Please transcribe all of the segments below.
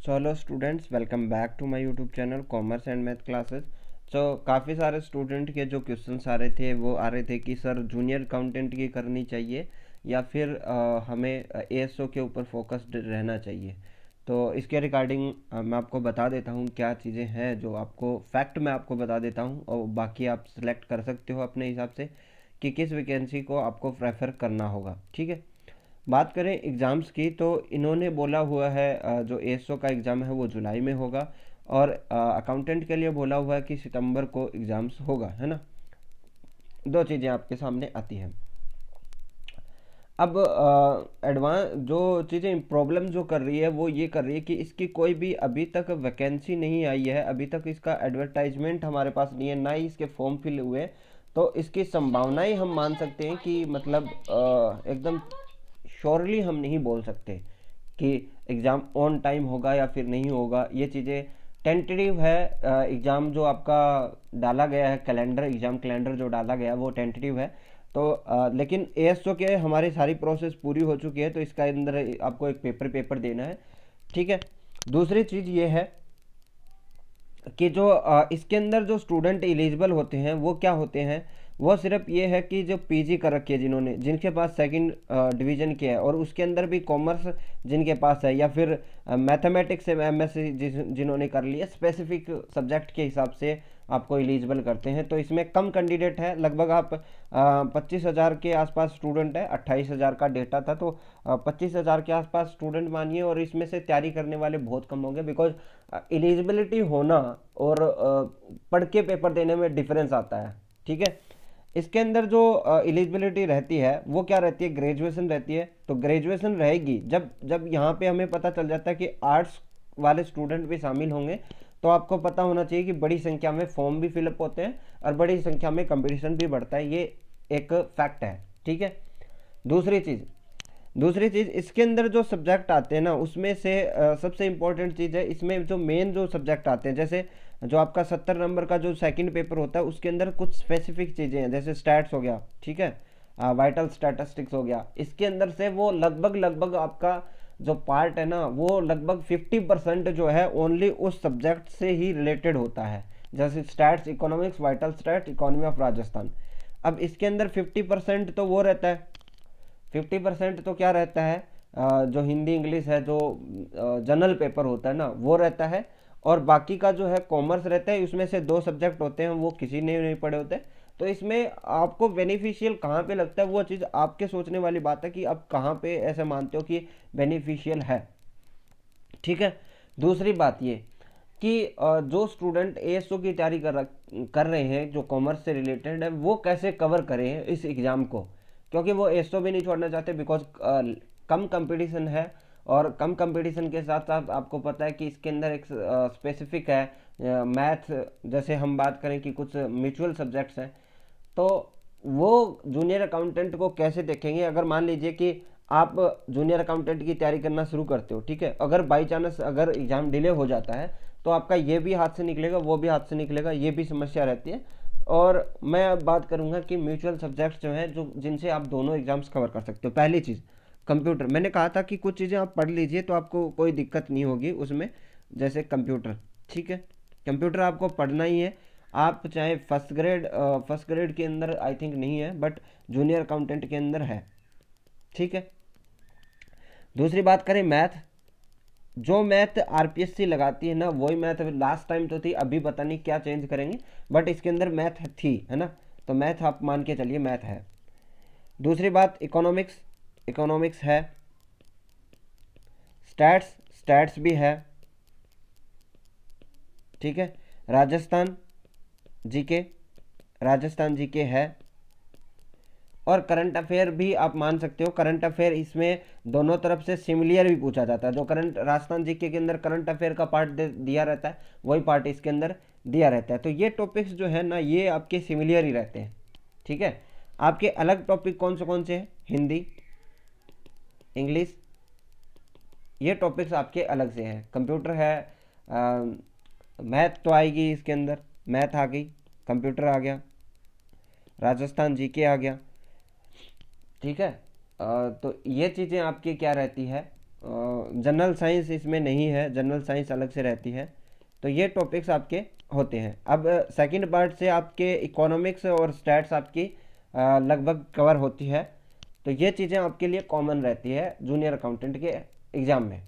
So hello students, welcome back to my YouTube channel commerce and math classes. So काफ़ी सारे student के जो questions आ रहे थे वो आ रहे थे कि सर जूनियर अकाउंटेंट की करनी चाहिए या फिर हमें एएसओ के ऊपर फोकस्ड रहना चाहिए। तो इसके रिगार्डिंग मैं आपको बता देता हूँ क्या चीज़ें हैं, जो आपको फैक्ट मैं आपको बता देता हूँ और बाकी आप सिलेक्ट कर सकते हो अपने हिसाब से कि किस वैकेंसी को आपको प्रेफर करना होगा। ठीक है, बात करें एग्ज़ाम्स की तो इन्होंने बोला हुआ है जो एएसओ का एग्ज़ाम है वो जुलाई में होगा और अकाउंटेंट के लिए बोला हुआ है कि सितंबर को एग्ज़ाम्स होगा, है ना। दो चीज़ें आपके सामने आती हैं। अब एडवांस जो चीज़ें प्रॉब्लम जो कर रही है वो ये कर रही है कि इसकी कोई भी अभी तक वैकेंसी नहीं आई है, अभी तक इसका एडवर्टाइजमेंट हमारे पास नहीं है, ना ही इसके फॉर्म फिल हुए। तो इसकी संभावनाएं हम मान सकते हैं कि मतलब एकदम श्योरली हम नहीं बोल सकते कि एग्ज़ाम ऑन टाइम होगा या फिर नहीं होगा। ये चीज़ें टेंटेटिव है। एग्ज़ाम जो आपका डाला गया है, कैलेंडर, एग्ज़ाम कैलेंडर जो डाला गया है वो टेंटेटिव है। तो लेकिन एएसओ के हमारी सारी प्रोसेस पूरी हो चुकी है, तो इसका अंदर आपको एक पेपर देना है। ठीक है, दूसरी चीज़ ये है कि जो इसके अंदर जो स्टूडेंट एलिजिबल होते हैं वो क्या होते हैं, वो सिर्फ ये है कि जो पीजी कर रखी है, जिन्होंने, जिनके पास सेकंड डिवीज़न किया है और उसके अंदर भी कॉमर्स जिनके पास है, या फिर मैथमेटिक्स से एमएससी जिन्होंने कर लिया, स्पेसिफिक सब्जेक्ट के हिसाब से आपको एलिजिबल करते हैं। तो इसमें कम कैंडिडेट है, लगभग आप 25,000 के आसपास स्टूडेंट है। 28,000 का डेटा था, तो 25,000 के आसपास स्टूडेंट मानिए, और इसमें से तैयारी करने वाले बहुत कम होंगे, बिकॉज एलिजिबिलिटी होना और पढ़ के पेपर देने में डिफरेंस आता है। ठीक है, इसके अंदर जो एलिजिबिलिटी रहती है वो क्या रहती है, ग्रेजुएशन रहती है। तो ग्रेजुएशन रहेगी जब जब यहाँ पे हमें पता चल जाता है कि आर्ट्स वाले स्टूडेंट भी शामिल होंगे, तो आपको पता होना चाहिए कि बड़ी संख्या में फॉर्म भी फिलअप होते हैं और बड़ी संख्या में कंपटीशन भी बढ़ता है। ये एक फैक्ट है। ठीक है, दूसरी चीज़ दूसरी चीज़ इसके अंदर जो सब्जेक्ट आते हैं ना, उसमें से सबसे इम्पोर्टेंट चीज़ है, इसमें जो मेन जो सब्जेक्ट आते हैं, जैसे जो आपका 70 नंबर का जो सेकंड पेपर होता है उसके अंदर कुछ स्पेसिफिक चीज़ें हैं, जैसे स्टैट्स हो गया। ठीक है, वाइटल स्टैटिस्टिक्स हो गया। इसके अंदर से वो लगभग लगभग आपका जो पार्ट है ना, वो लगभग 50% जो है ओनली उस सब्जेक्ट से ही रिलेटेड होता है, जैसे stats economics, vital stat, economy of Rajasthan. अब इसके अंदर 50% तो वो रहता है, 50% तो क्या रहता है, जो हिंदी इंग्लिश है, जो जनरल पेपर होता है ना वो रहता है। और बाकी का जो है कॉमर्स रहता है, उसमें से दो सब्जेक्ट होते हैं वो किसी ने नहीं पढ़े होते। तो इसमें आपको बेनिफिशियल कहाँ पे लगता है, वो चीज़ आपके सोचने वाली बात है कि आप कहाँ पे ऐसे मानते हो कि बेनिफिशियल है। ठीक है, दूसरी बात ये कि जो स्टूडेंट एएसओ की तैयारी कर रहे हैं, जो कॉमर्स से रिलेटेड है, वो कैसे कवर करें इस एग्ज़ाम को, क्योंकि वो एएसओ भी नहीं छोड़ना चाहते, बिकॉज कम कंपटीशन है। और कम कंपटीशन के साथ साथ आपको पता है कि इसके अंदर एक स्पेसिफिक है मैथ। जैसे हम बात करें कि कुछ म्यूचुअल सब्जेक्ट्स हैं, तो वो जूनियर अकाउंटेंट को कैसे देखेंगे। अगर मान लीजिए कि आप जूनियर अकाउंटेंट की तैयारी करना शुरू करते हो, ठीक है, अगर बाई चांस अगर एग्ज़ाम डिले हो जाता है तो आपका ये भी हाथ से निकलेगा, वो भी हाथ से निकलेगा, ये भी समस्या रहती है। और मैं अब बात करूंगा कि म्यूचुअल सब्जेक्ट्स जो हैं, जो जिनसे आप दोनों एग्जाम्स कवर कर सकते हो। पहली चीज़ कंप्यूटर, मैंने कहा था कि कुछ चीज़ें आप पढ़ लीजिए तो आपको कोई दिक्कत नहीं होगी उसमें, जैसे कंप्यूटर। ठीक है, कंप्यूटर आपको पढ़ना ही है। आप चाहे फर्स्ट ग्रेड के अंदर आई थिंक नहीं है, बट जूनियर अकाउंटेंट के अंदर है। ठीक है, दूसरी बात करें मैथ, जो मैथ आरपीएससी लगाती है ना वही मैथ लास्ट टाइम तो थी, अभी पता नहीं क्या चेंज करेंगे, बट इसके अंदर मैथ थी, है ना। तो मैथ आप मान के चलिए मैथ है। दूसरी बात इकोनॉमिक्स, इकोनॉमिक्स है। स्टैट्स, स्टैट्स भी है। ठीक है, राजस्थान जीके, राजस्थान जीके है। और करंट अफेयर भी आप मान सकते हो, करंट अफेयर इसमें दोनों तरफ से सिमिलियर भी पूछा जाता है। जो करंट राजस्थान जीके के अंदर करंट अफेयर का पार्ट दिया रहता है, वही पार्ट इसके अंदर दिया रहता है। तो ये टॉपिक्स जो है ना, ये आपके सिमिलियर ही रहते हैं। ठीक है, आपके अलग टॉपिक कौन से हैं, हिंदी, इंग्लिश, ये टॉपिक्स आपके अलग से हैं। कंप्यूटर है, मैथ तो आएगी इसके अंदर, मैथ आ गई, कंप्यूटर आ गया, राजस्थान जीके आ गया। ठीक है, तो ये चीज़ें आपकी क्या रहती है, जनरल साइंस इसमें नहीं है, जनरल साइंस अलग से रहती है। तो ये टॉपिक्स आपके होते हैं। अब सेकंड पार्ट से आपके इकोनॉमिक्स और स्टैट्स आपकी लगभग कवर होती है। तो ये चीज़ें आपके लिए कॉमन रहती है जूनियर अकाउंटेंट के एग्ज़ाम में।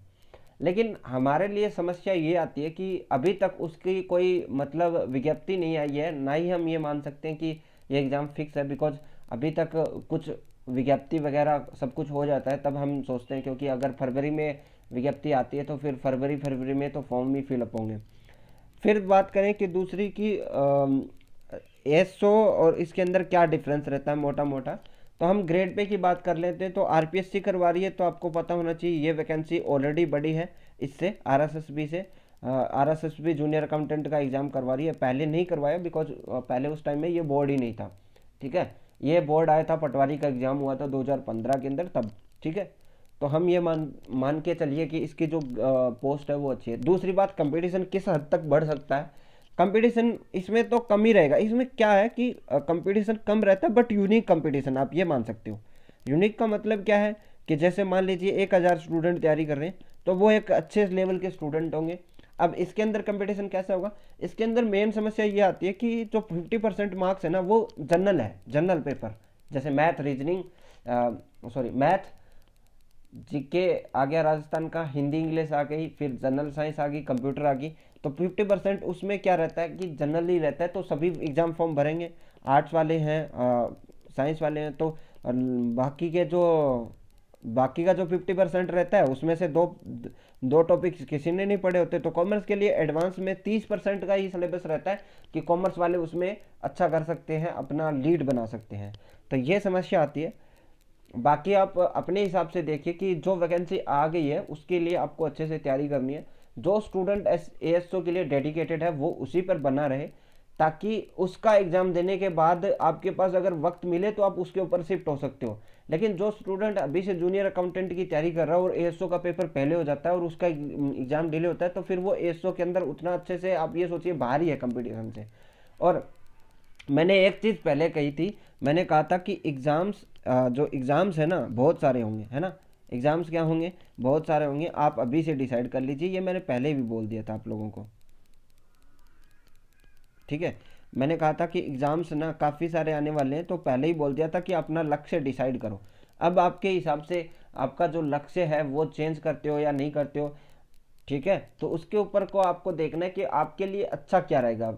लेकिन हमारे लिए समस्या ये आती है कि अभी तक उसकी कोई मतलब विज्ञप्ति नहीं आई है, ना ही हम ये मान सकते हैं कि ये एग्ज़ाम फिक्स है, बिकॉज अभी तक कुछ विज्ञप्ति वगैरह सब कुछ हो जाता है तब हम सोचते हैं, क्योंकि अगर फरवरी में विज्ञप्ति आती है तो फिर फरवरी में तो फॉर्म भी फिलअप होंगे। फिर बात करें कि दूसरी की एसओ और इसके अंदर क्या डिफरेंस रहता है मोटा मोटा, तो हम ग्रेड पे की बात कर लेते हैं। तो आरपीएससी करवा रही है तो आपको पता होना चाहिए ये वैकेंसी ऑलरेडी बढ़ी है इससे, आरएसएसबी से। आरएसएसबी जूनियर अकाउंटेंट का एग्ज़ाम करवा रही है, पहले नहीं करवाया बिकॉज पहले उस टाइम में ये बोर्ड ही नहीं था। ठीक है, ये बोर्ड आया था, पटवारी का एग्ज़ाम हुआ था 2015 के अंदर तब। ठीक है, तो हम ये मान के चलिए कि इसकी जो पोस्ट है वो अच्छी है। दूसरी बात, कंपटीशन किस हद तक बढ़ सकता है। कंपटीशन इसमें तो कम ही रहेगा। इसमें क्या है कि कंपटीशन कम रहता है बट यूनिक कंपटीशन, आप ये मान सकते हो। यूनिक का मतलब क्या है कि जैसे मान लीजिए 1000 स्टूडेंट तैयारी कर रहे हैं तो वो एक अच्छे लेवल के स्टूडेंट होंगे। अब इसके अंदर कंपटीशन कैसा होगा, इसके अंदर मेन समस्या ये आती है कि जो 50% मार्क्स है ना वो जनरल है, जनरल पेपर। जैसे मैथ, रीजनिंग, मैथ, जीके आ गया राजस्थान का, हिंदी इंग्लिश आ गई, फिर जनरल साइंस आ गई, कंप्यूटर आ गई। तो 50% उसमें क्या रहता है कि जनरल ही रहता है, तो सभी एग्ज़ाम फॉर्म भरेंगे। आर्ट्स वाले हैं, साइंस वाले हैं, तो बाकी के जो बाकी का जो 50% रहता है उसमें से दो टॉपिक्स किसी ने नहीं पढ़े होते। तो कॉमर्स के लिए एडवांस में 30% का ही सिलेबस रहता है कि कॉमर्स वाले उसमें अच्छा कर सकते हैं, अपना लीड बना सकते हैं। तो ये समस्या आती है। बाकी आप अपने हिसाब से देखिए कि जो वैकेंसी आ गई है उसके लिए आपको अच्छे से तैयारी करनी है। जो स्टूडेंट एएसओ के लिए डेडिकेटेड है वो उसी पर बना रहे, ताकि उसका एग्ज़ाम देने के बाद आपके पास अगर वक्त मिले तो आप उसके ऊपर शिफ्ट हो सकते हो। लेकिन जो स्टूडेंट अभी से जूनियर अकाउंटेंट की तैयारी कर रहा है और एएसओ का पेपर पहले हो जाता है और उसका एग्ज़ाम डिले होता है, तो फिर वो एएसओ के अंदर उतना अच्छे से, आप ये सोचिए, बाहर ही है कंपटीशन से। और मैंने एक चीज़ पहले कही थी, मैंने कहा था कि जो एग्ज़ाम्स है ना बहुत सारे होंगे, है ना। एग्ज़ाम्स क्या होंगे, बहुत सारे होंगे, आप अभी से डिसाइड कर लीजिए। ये मैंने पहले भी बोल दिया था आप लोगों को। ठीक है, मैंने कहा था कि एग्ज़ाम्स ना काफ़ी सारे आने वाले हैं, तो पहले ही बोल दिया था कि अपना लक्ष्य डिसाइड करो। अब आपके हिसाब से आपका जो लक्ष्य है वो चेंज करते हो या नहीं करते हो। ठीक है, तो उसके ऊपर को आपको देखना है कि आपके लिए अच्छा क्या रहेगा,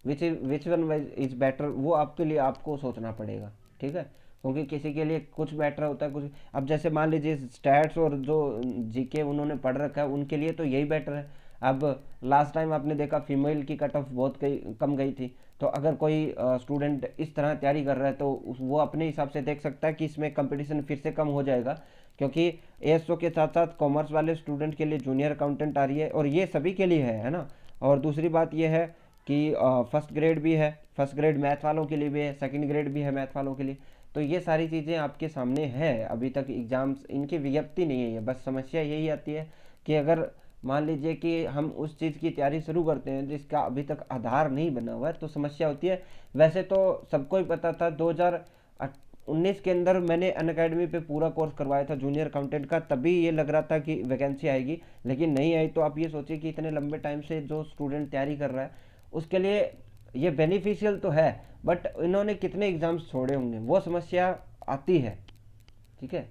विच वन इज बेटर, वो आपके लिए आपको सोचना पड़ेगा। ठीक है, क्योंकि किसी के लिए कुछ बेटर होता है, कुछ। अब जैसे मान लीजिए स्टैट्स और जो जीके उन्होंने पढ़ रखा है उनके लिए तो यही बेटर है। अब लास्ट टाइम आपने देखा फीमेल की कट ऑफ बहुत कम गई थी। तो अगर कोई स्टूडेंट इस तरह तैयारी कर रहा है तो वो अपने हिसाब से देख सकता है कि इसमें कंपटीशन फिर से कम हो जाएगा, क्योंकि एएसओ के साथ साथ कॉमर्स वाले स्टूडेंट के लिए जूनियर अकाउंटेंट आ रही है और ये सभी के लिए है ना। और दूसरी बात ये है कि फर्स्ट ग्रेड भी है, फर्स्ट ग्रेड मैथ वालों के लिए भी है, सेकंड ग्रेड भी है मैथ वालों के लिए। तो ये सारी चीज़ें आपके सामने है। अभी तक एग्ज़ाम्स इनकी विज्ञप्ति नहीं है, बस समस्या यही आती है कि अगर मान लीजिए कि हम उस चीज़ की तैयारी शुरू करते हैं जिसका अभी तक आधार नहीं बना हुआ है तो समस्या होती है। वैसे तो सबको ही पता था, 2019 के अंदर मैंने अनअकैडमी पे पूरा कोर्स करवाया था जूनियर अकाउंटेंट का, तभी ये लग रहा था कि वैकेंसी आएगी, लेकिन नहीं आई। तो आप ये सोचिए कि इतने लंबे टाइम से जो स्टूडेंट तैयारी कर रहा है उसके लिए ये बेनिफिशियल तो है, बट इन्होंने कितने एग्ज़ाम्स छोड़े होंगे, वो समस्या आती है। ठीक है,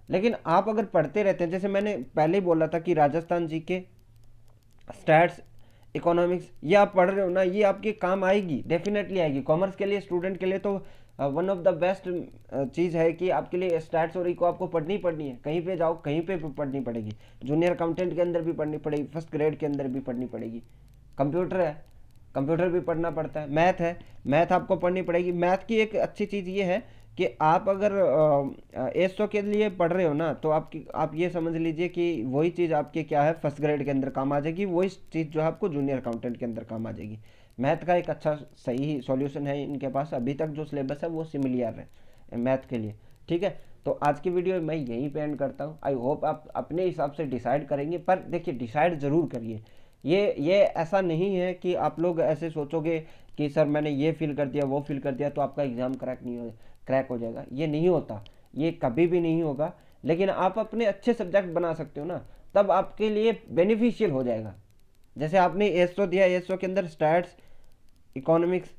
लेकिन आप अगर पढ़ते रहते हैं, जैसे मैंने पहले ही बोला था कि राजस्थान जी के, स्टैट्स, इकोनॉमिक्स, ये आप पढ़ रहे हो ना, ये आपके काम आएगी, डेफिनेटली आएगी। कॉमर्स के लिए स्टूडेंट के लिए तो वन ऑफ द बेस्ट चीज़ है कि आपके लिए स्टैट्स और इको आपको पढ़नी है, कहीं पे जाओ कहीं पे पढ़नी पड़ेगी। जूनियर अकाउंटेंट के अंदर भी पढ़नी पड़ेगी, फर्स्ट ग्रेड के अंदर भी पढ़नी पड़ेगी। कंप्यूटर है, कंप्यूटर भी पढ़ना पड़ता है। मैथ है, मैथ आपको पढ़नी पड़ेगी। मैथ की एक अच्छी चीज़ ये है कि आप अगर एसओ के लिए पढ़ रहे हो ना तो आप ये समझ लीजिए कि वही चीज़ आपके क्या है फर्स्ट ग्रेड के अंदर काम आ जाएगी, वही चीज़ जो है आपको जूनियर अकाउंटेंट के अंदर काम आ जाएगी। मैथ का एक अच्छा सही सॉल्यूशन है इनके पास, अभी तक जो सिलेबस है वो सिमिलर है मैथ के लिए। ठीक है, तो आज की वीडियो मैं यहीं पे एंड करता हूँ। आई होप आप अपने हिसाब से डिसाइड करेंगे, पर देखिए डिसाइड ज़रूर करिए। ये ऐसा नहीं है कि आप लोग ऐसे सोचोगे कि सर मैंने ये फिल कर दिया वो फिल कर दिया तो आपका एग्ज़ाम क्रैक हो जाएगा। ये नहीं होता, ये कभी भी नहीं होगा। लेकिन आप अपने अच्छे सब्जेक्ट बना सकते हो ना। तब आपके लिए बेनिफिशियल हो जाएगा। जैसे आपने एसओ दिया, एसओ के अंदर stats, economics,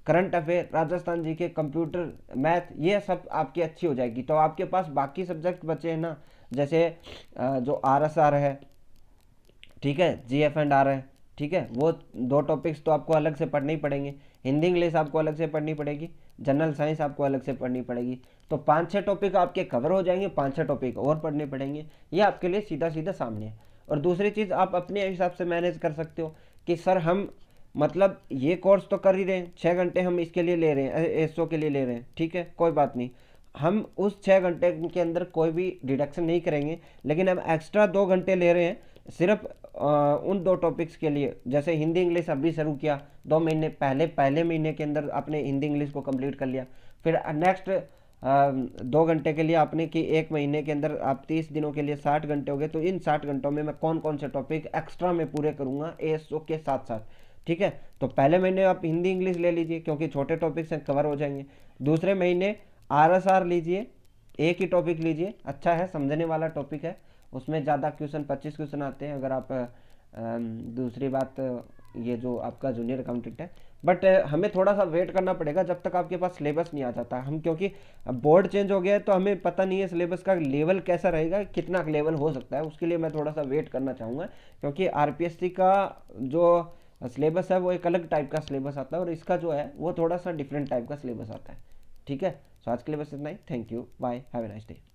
current affair, Rajasthan G K, computer, math, ये सब आपकी अच्छी हो जाएगी। तो आपके पास बाकी सब्जेक्ट बचे हैं ना, जैसे जो आरएसआर है, ठीक है, जीएफ एंड आर है, ठीक है, वो दो टॉपिक्स तो आपको अलग से पढ़ने ही पड़ेंगे। हिंदी इंग्लिश आपको अलग से पढ़नी पड़ेगी, जनरल साइंस आपको अलग से पढ़नी पड़ेगी। तो 5-6 टॉपिक आपके कवर हो जाएंगे, 5-6 टॉपिक और पढ़ने पड़ेंगे। ये आपके लिए सीधा सीधा सामने है। और दूसरी चीज़, आप अपने हिसाब से मैनेज कर सकते हो कि सर हम मतलब ये कोर्स तो कर ही रहे हैं, 6 घंटे हम इसके लिए ले रहे हैं, एसओ के लिए ले रहे हैं, ठीक है, कोई बात नहीं, हम उस 6 घंटे के अंदर कोई भी डिडक्शन नहीं करेंगे, लेकिन हम एक्स्ट्रा 2 घंटे ले रहे हैं सिर्फ उन दो टॉपिक्स के लिए। जैसे हिंदी इंग्लिश अभी शुरू किया, 2 महीने पहले महीने के अंदर आपने हिंदी इंग्लिश को कंप्लीट कर लिया, फिर नेक्स्ट 2 घंटे के लिए आपने कि 1 महीने के अंदर आप 30 दिनों के लिए 60 घंटे हो गए। तो इन 60 घंटों में मैं कौन कौन से टॉपिक एक्स्ट्रा में पूरे करूंगा एएसओ के साथ साथ, ठीक है। तो पहले महीने आप हिंदी इंग्लिश ले लीजिए क्योंकि छोटे टॉपिक्स हैं, कवर हो जाएंगे। दूसरे महीने आरएसआर लीजिए, एक ही टॉपिक लीजिए, अच्छा है, समझने वाला टॉपिक है, उसमें ज़्यादा क्वेश्चन 25 क्वेश्चन आते हैं। अगर आप दूसरी बात, ये जो आपका जूनियर अकाउंटेंट है, बट हमें थोड़ा सा वेट करना पड़ेगा जब तक आपके पास सिलेबस नहीं आ जाता। हम क्योंकि बोर्ड चेंज हो गया है तो हमें पता नहीं है सिलेबस का लेवल कैसा रहेगा, कितना लेवल हो सकता है, उसके लिए मैं थोड़ा सा वेट करना चाहूँगा। क्योंकि आरपीएससी का जो सिलेबस है वो एक अलग टाइप का सिलेबस आता है और इसका जो है वो थोड़ा सा डिफरेंट टाइप का सिलेबस आता है, ठीक है। सो आज के लिए बस इतना ही। Thank you, bye, have a nice day.